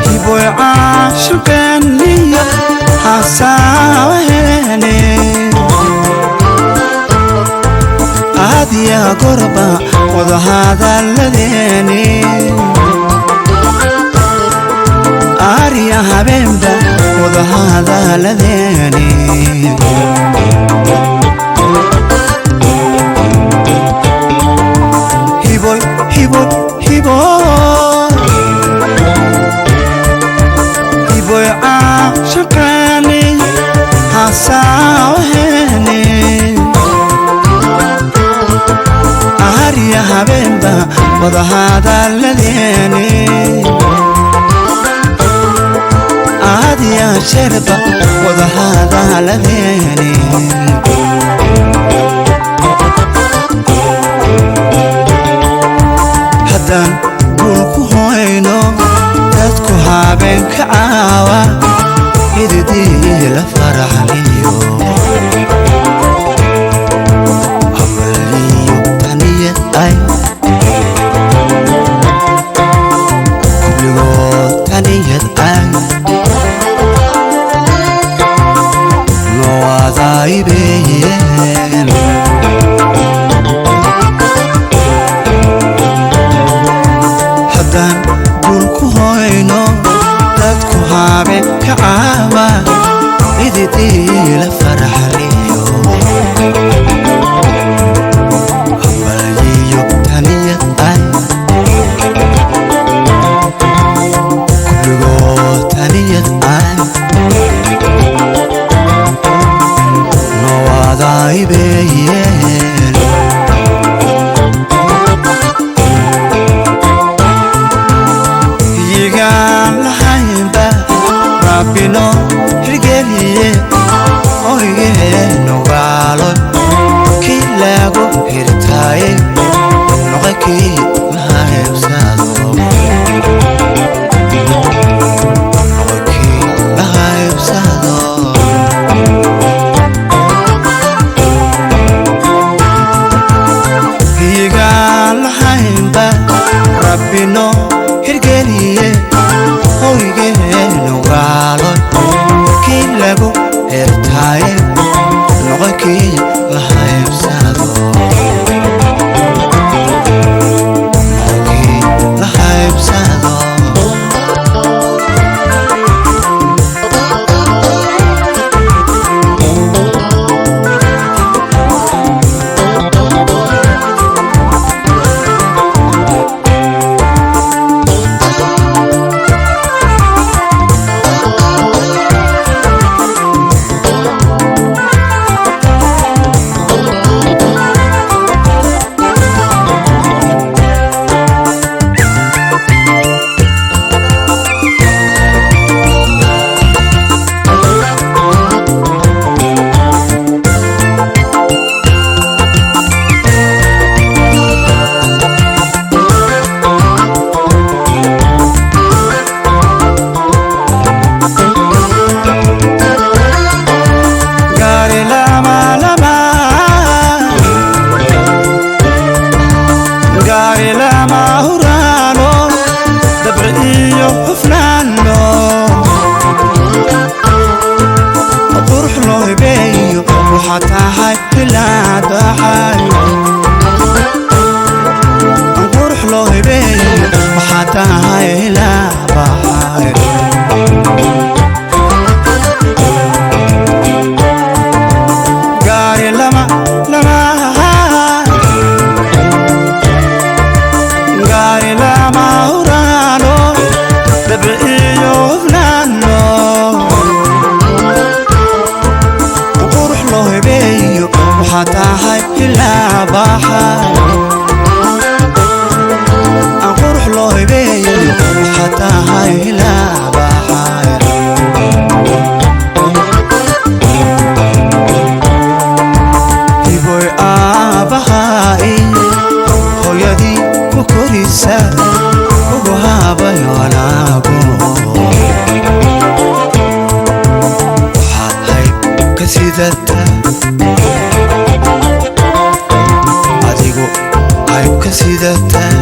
hiboy caashaqeeniyo xasaawaheene aadiya gorba wadahadalladeeni aariya habeenba wadahadalladeeni hiboy hiboy hiboy caashaqeeni xasaawaheene aariya habeenba wadahadalladeeni aadiya sharba wadahadalladeeni haddaan guulku hoyno dadku habeenka caawa hididii la faraxliyo amaliyo taniyad ay kulligood taniyad ay nooadaybeyeen haddaan guulku hoyno dadku habeenka caawa hididii la faraxliyo amaliyo taniyad ay kulligood taniyad ay nooadaybeyeen yigaan lahaynba rabbino hirgeliye oygeenogaalo kii lagu hirtaaye noqo kii la haybsado noqo kii la haybsado yigaan lahaynba rabbino hirgeliye oygeenogaalo kii lagu hirtaaye noqo kii la haybsado noqo kii la haybsado sidata